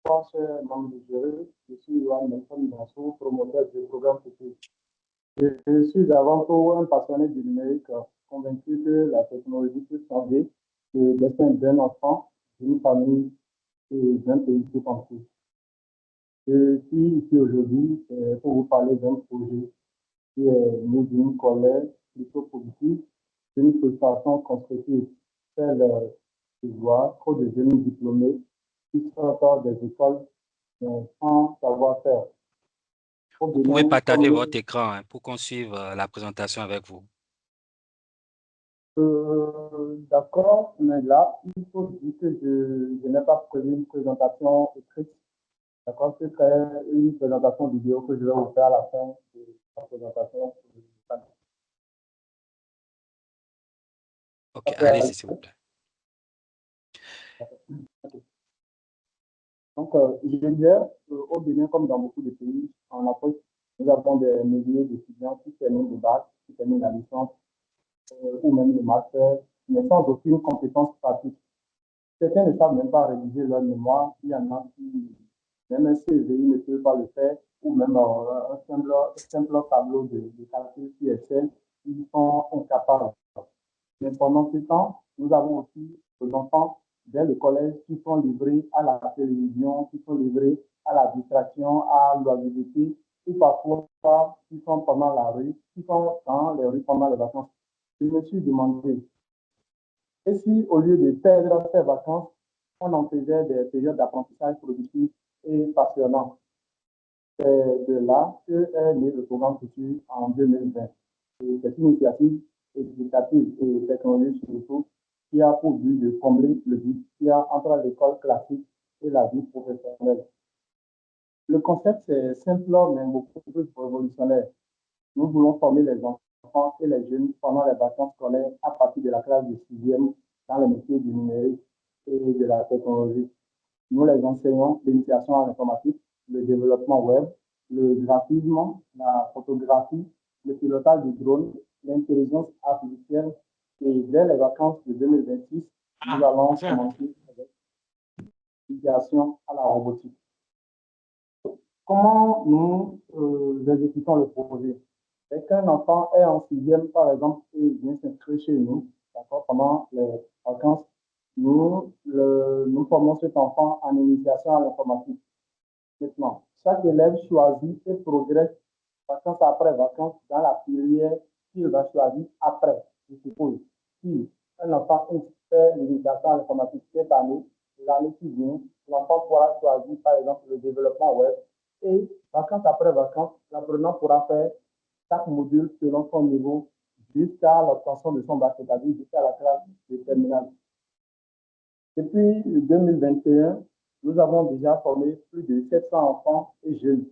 Bonsoir, chers membres du jury. Je suis Yohan Nelson Bansou, promoteur du programme FETI. Je suis avant tout un passionné du numérique, convaincu que la technologie peut changer le destin d'un enfant, d'une famille et d'un pays tout entier. Je suis ici aujourd'hui pour vous parler d'un projet qui est né d'une colère plutôt positive, d'une frustration constructive, celle de voir trop de jeunes diplômés qui sortent des écoles sans savoir-faire. Au Vous pouvez Bénin, partager votre écran pour qu'on suive la présentation avec vous. D'accord, mais là, il faut dire que je n'ai pas prévu une présentation écrite. D'accord, c'est une présentation vidéo que je vais vous faire à la fin de la présentation. Ok, allez-y, s'il vous plaît. Donc, je disais, au Bénin, comme dans beaucoup de pays en Afrique, nous avons des milliers d'étudiants qui terminent le bac, qui terminent la licence ou même le master, mais sans aucune compétence pratique. Certains ne savent même pas rédiger leur mémoire. Il y en a qui, même un CVI ne peut pas le faire, ou même un simple tableau de calcul sur Excel, ils sont incapables. Mais pendant ce temps, nous avons aussi des enfants dès le collège qui sont livrés à la télévision, qui sont livrés à la distraction, à l'oisiveté, ou parfois qui sont pendant la rue, qui sont dans les rues pendant les vacances. Je me suis demandé, et si au lieu de perdre ces vacances, on en faisait des périodes d'apprentissage productifs et passionnants? C'est de là que est né le programme Futur en 2020. Et cette initiative éducative et technologique surtout qui a pour but de combler le vide qu'il y a entre l'école classique et la vie professionnelle. Le concept c'est simple mais beaucoup plus révolutionnaire. Nous voulons former les enfants et les jeunes pendant les vacances scolaires à partir de la classe de 6e dans les métiers du numérique et de la technologie. Nous les enseignons l'initiation à l'informatique, le développement web, le graphisme, la photographie, le pilotage du drone, l'intelligence artificielle. Et dès les vacances de 2026, nous allons commencer avec l'initiation à la robotique. Comment nous exécutons le projet? Dès qu'un enfant est en 6e, par exemple, et vient s'inscrire chez nous, d'accord, pendant les vacances, nous formons cet enfant en initiation à l'informatique. Maintenant, chaque élève choisit et progresse vacances après vacances dans la filière qu'il va choisir après. Je suppose, si un enfant fait l'initiation à l'informatique cette année, l'année qui vient, l'enfant pourra choisir par exemple le développement web et vacances après vacances, l'apprenant pourra faire chaque module selon son niveau jusqu'à l'obtention de son bac, c'est-à-dire jusqu'à la classe de terminale. Depuis 2021, nous avons déjà formé plus de 700 enfants et jeunes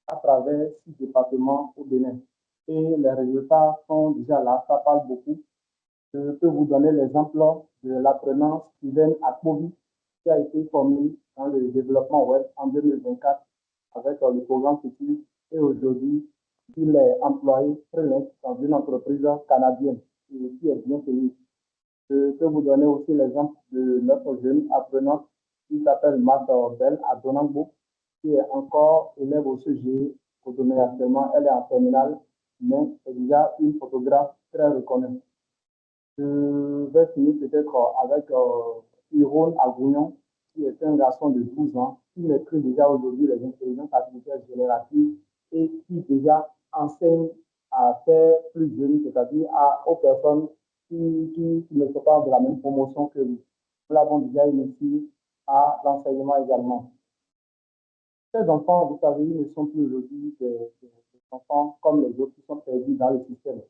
à travers 6 départements au Bénin. Et les résultats sont déjà là, ça parle beaucoup. Je peux vous donner l'exemple de l'apprenant Steven Akmobi qui a été formé dans le développement web en 2024 avec le programme Futur et aujourd'hui, il est employé freelance dans une entreprise canadienne qui est bien payée. Je peux vous donner aussi l'exemple de notre jeune apprenante qui s'appelle Martha Bell à Donangbo, qui est encore élève au CGE. Actuellement, elle est en terminale, mais c'est déjà une photographe très reconnue. Je vais finir peut-être avec Iron Agouillon, qui est un garçon de 12 ans, qui maîtrise déjà aujourd'hui les intelligences artificielles génératives et qui déjà enseigne à faire plus jeunes, c'est-à-dire aux personnes qui ne sont pas de la même promotion que nous. Nous l'avons déjà initié à l'enseignement également. Ces enfants, vous savez, ils ne sont plus aujourd'hui des enfants comme les autres qui sont perdus dans le système.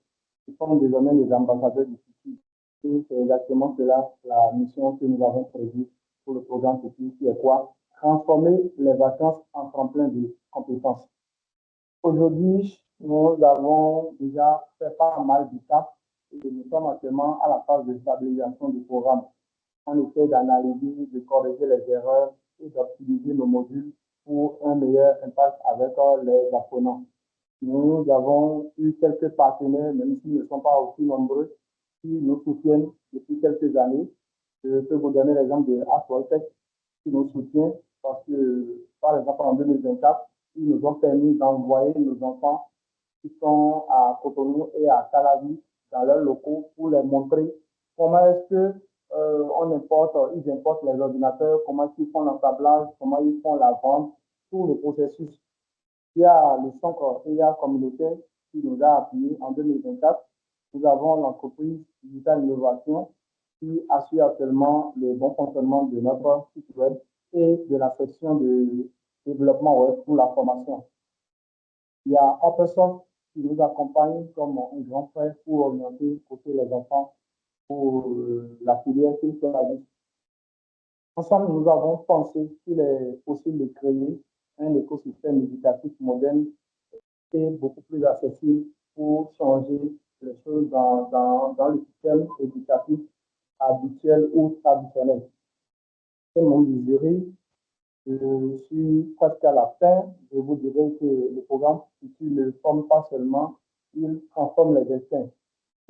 Ils sont désormais les ambassadeurs du futur. Et c'est exactement cela, la mission que nous avons prévue pour le programme futur, qui est quoi? Transformer les vacances en tremplin de compétences. Aujourd'hui, nous avons déjà fait pas mal d'étapes et nous sommes actuellement à la phase de stabilisation du programme. On essaie d'analyser, de corriger les erreurs et d'optimiser nos modules pour un meilleur impact avec les apprenants. Nous avons eu quelques partenaires, même s'ils ne sont pas aussi nombreux, qui nous soutiennent depuis quelques années. Je peux vous donner l'exemple de Aswaltech qui nous soutient parce que, par exemple, en 2024, ils nous ont permis d'envoyer nos enfants qui sont à Cotonou et à Calavi dans leurs locaux pour leur montrer comment est-ce que ils importent les ordinateurs, comment ils font l'assemblage, comment ils font la vente, tout le processus. Il y a le centre IA communautaire qui nous a appuyés en 2024. Nous avons l'entreprise Digital Innovation qui assure actuellement le bon fonctionnement de notre site web et de la section de développement web pour la formation. Il y a Uppersoft qui nous accompagne comme un grand frère pour orienter côté les enfants pour la filière qu'ils choisissent. Ensemble, nous avons pensé qu'il est possible de créer un écosystème éducatif moderne et beaucoup plus accessible pour changer les choses dans le système éducatif habituel ou traditionnel. C'est mon désiré. Je suis presque à la fin. Je vous dirais que le programme Futur ne forme pas seulement, il transforme les destins.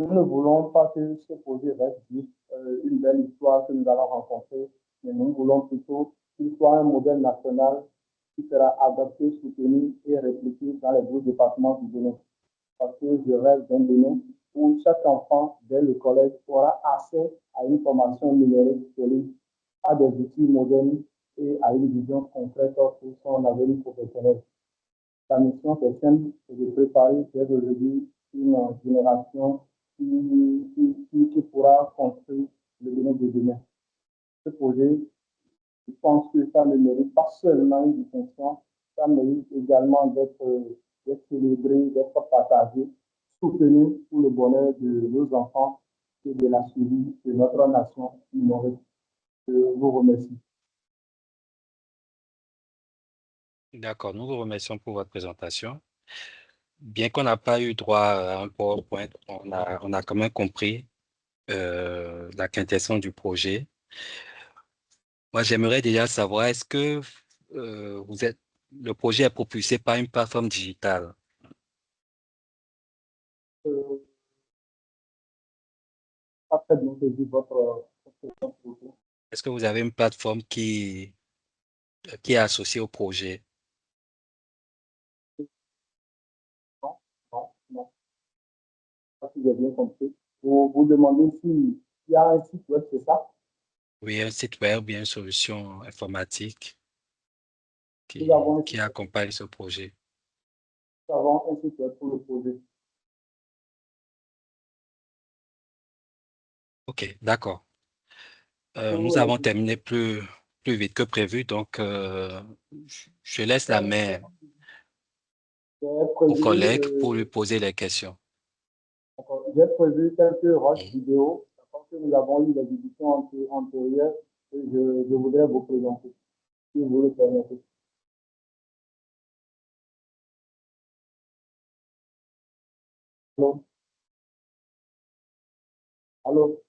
Nous ne voulons pas que ce projet reste juste une belle histoire que nous allons rencontrer, mais nous voulons plutôt qu'il soit un modèle national qui sera adapté, soutenu et répliqué dans les 12 départements du Bénin. Parce que je rêve d'un Bénin où chaque enfant, dès le collège, aura accès à une formation numérique solide, à des outils modernes et à une vision concrète pour son avenir professionnel. La mission c'est simple, c'est de préparer dès aujourd'hui une génération qui pourra construire le Bénin de demain. Ce projet, je pense que ça ne mérite pas seulement une distinction, ça mérite également d'être célébré, d'être partagé, soutenu pour le bonheur de nos enfants et de la survie de notre nation numérique. Je vous remercie. D'accord, nous vous remercions pour votre présentation. Bien qu'on n'a pas eu droit à un PowerPoint, on a quand même compris la quintessence du projet. Moi, j'aimerais déjà savoir, est-ce que le projet est propulsé par une plateforme digitale? Euh, Pas très bien saisi votre question. Est-ce que vous avez une plateforme qui est associée au projet? Non, non, non. Pas si j'ai bien compris. Vous vous demandez s'il y a un site web, c'est ça? Oui, un site web, bien une solution informatique Nous avons un qui site web, accompagne ce projet. nous avons un site web pour le projet. OK, d'accord. Nous Pour avons les terminé plus vite que prévu, donc je laisse la main j'ai au prévu, collègue pour lui poser les questions. j'ai prévu quelques rushs Mhm. vidéo parce que nous avons eu des éditions antérieures et je voudrais vous présenter, si vous le permettez. Allô? Allô?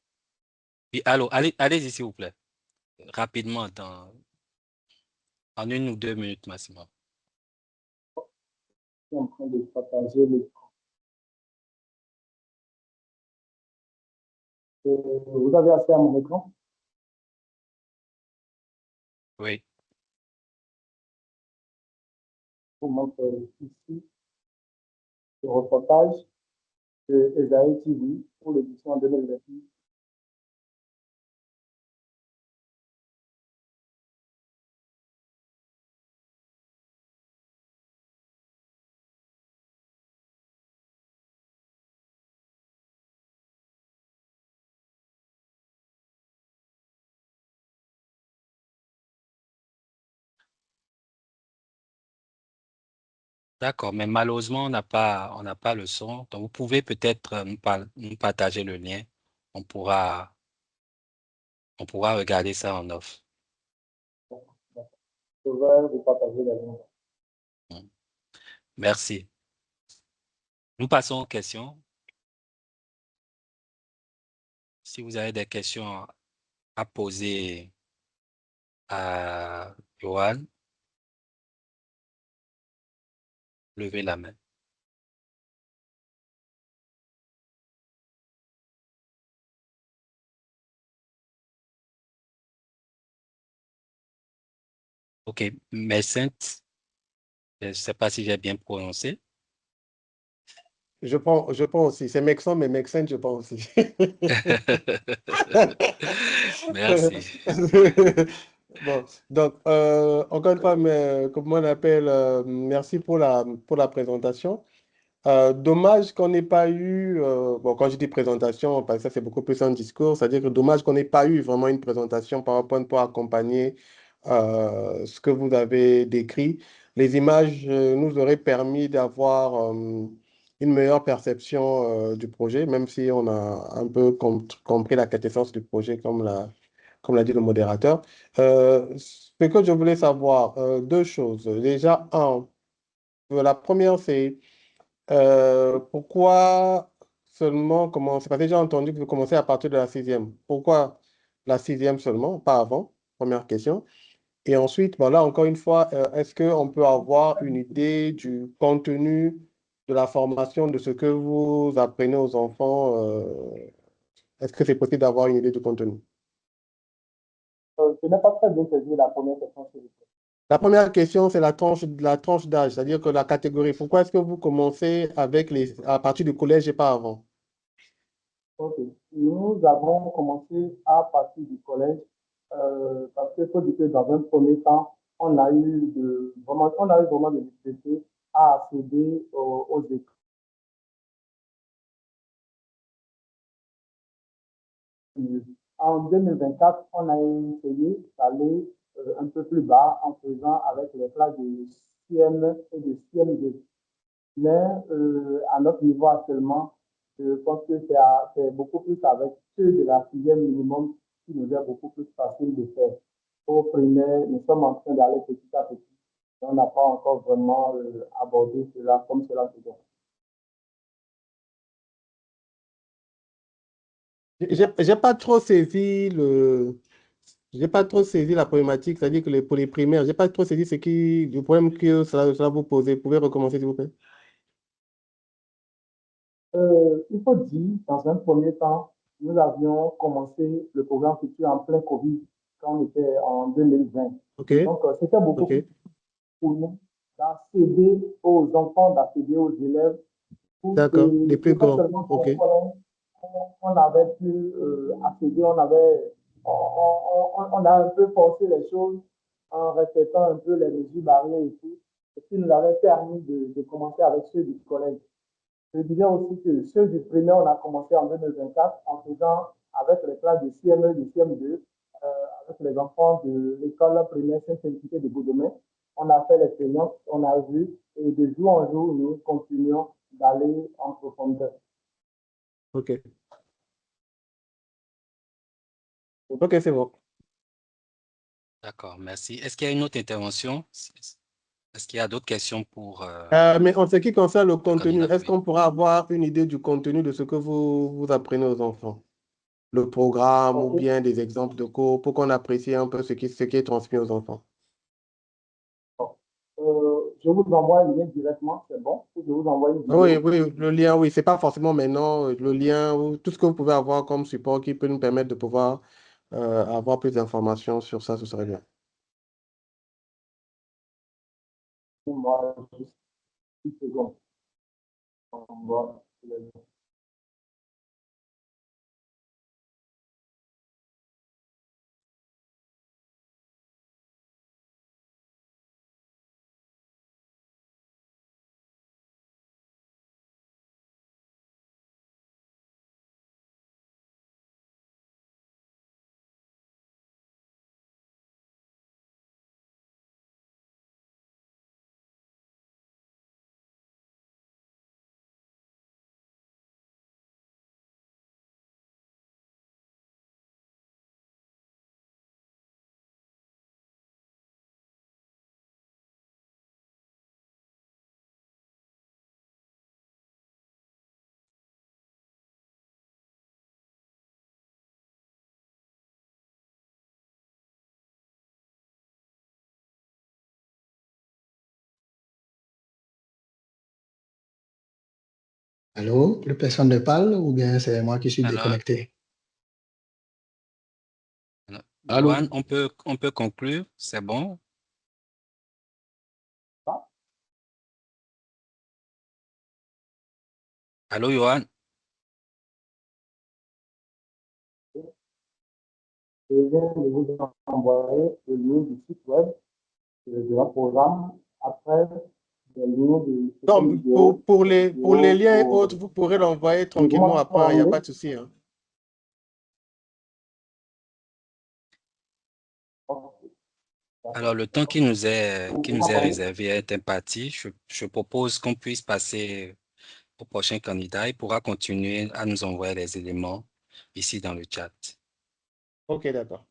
Oui, allô, allez-y, s'il vous plaît. Rapidement, en 1 ou 2 minutes maximum. Je suis en train de partager le. Vous avez accès à mon écran? Oui, Je vous montre ici le reportage de Esaïe TV pour l'édition 2028. d'accord, mais malheureusement, on n'a pas le son. Donc, vous pouvez peut-être nous partager le lien. On pourra, on pourra regarder ça en off. Je vais vous partager la lien. Mhm. Merci. Nous passons aux questions. Si vous avez des questions à poser à Johan, levez la main. OK, Mescent, je ne sais pas si j'ai bien prononcé. Je prends aussi. C'est Mexon, mais Mexen, je prends aussi. Merci. Bon, donc, encore une fois, mais, comme on appelle, merci pour la présentation. Dommage qu'on n'ait pas eu, bon, quand je dis présentation, parce que ça c'est beaucoup plus un discours, c'est-à-dire que dommage qu'on n'ait pas eu vraiment une présentation PowerPoint pour accompagner ce que vous avez décrit. Les images nous auraient permis d'avoir une meilleure perception du projet, même si on a un peu compris la quintessence du projet, comme l'a dit le modérateur. Ce que je voulais savoir, deux choses. Déjà, la première, c'est pourquoi seulement commencer? Parce que j'ai entendu que vous commencez à partir de la sixième. Pourquoi la sixième seulement, pas avant? Première question. Et ensuite, voilà, encore une fois, est-ce qu'on peut avoir une idée du contenu de la formation, de ce que vous apprenez aux enfants? Est-ce que c'est possible d'avoir une idée du contenu? Je n'ai pas très bien saisi la première question, s'il vous plaît. La première question, c'est la tranche d'âge, c'est-à-dire que la catégorie. Pourquoi est-ce que vous commencez à partir du collège et pas avant? Ok. Nous avons commencé à partir du collège parce qu'il faut dire que dans un premier temps, on a eu vraiment des difficultés à accéder aux écoles. En 2024, on a essayé d'aller un peu plus bas en faisant avec les classes de CM et de CM2. Mais à notre niveau actuellement, je pense que c'est beaucoup plus avec ceux de la sixième minimum qui nous est beaucoup plus facile de faire. Au primaire, nous sommes en train d'aller petit à petit. On n'a pas encore vraiment abordé cela comme cela se doit. J'ai pas trop saisi j'ai pas trop saisi la problématique, c'est-à-dire que pour les primaires, j'ai pas trop saisi le problème que cela vous posait. Vous pouvez recommencer, s'il vous plaît? Il faut dire, dans un premier temps, nous avions commencé le programme Futur en plein Covid quand on était en 2020. OK, Donc, c'était beaucoup plus OK, pour nous d'accéder aux enfants, d'accéder aux élèves. d'accord. Les Et plus c'est pas grands, seulement OK, on avait pu accéder, on a un peu forcé les choses en respectant un peu les mesures barrières et tout, ce qui nous avait permis de commencer avec ceux du collège. Je dirais aussi que ceux du primaire, on a commencé en 2024 en faisant avec les classes de CM1 et de CM2, avec les enfants de l'école primaire Sainte-Félicité de Goudomé. On a fait l'expérience, on a vu, et de jour en jour, nous continuons d'aller en profondeur. OK. OK, c'est bon. D'accord, merci. Est-ce qu'il y a une autre intervention? Est-ce qu'il y a d'autres questions pour Mais en ce qui concerne le le contenu, candidat? est-ce Oui. qu'on pourra avoir une idée du contenu de ce que vous apprenez aux enfants? Le programme ou OK. bien des exemples de cours pour qu'on apprécie un peu ce qui est transmis aux enfants? Bon. Je vous envoie un lien directement, c'est bon? Ou je vous envoie une Oui, vidéo. oui, le lien, oui, c'est pas forcément maintenant le lien ou tout ce que vous pouvez avoir comme support qui peut nous permettre de pouvoir avoir plus d'informations sur ça, ce serait bien. Moi, juste 10 secondes. On va- Allô, plus personne ne parle ou bien c'est moi qui suis Alors, déconnecté? alors, Allô? Johan, on peut conclure, c'est bon? Allô, Johan? Je viens de vous envoyer le lien du site web de la programme. Après, le lien de cette Non, vidéo. pour les liens et autres, vous pourrez l'envoyer tranquillement après, il n'y a pas de souci. Hein. Alors, le temps qui nous est réservé est imparti. Je propose qu'on puisse passer au prochain candidat. Il pourra continuer à nous envoyer les éléments ici dans le chat. Ok, d'accord.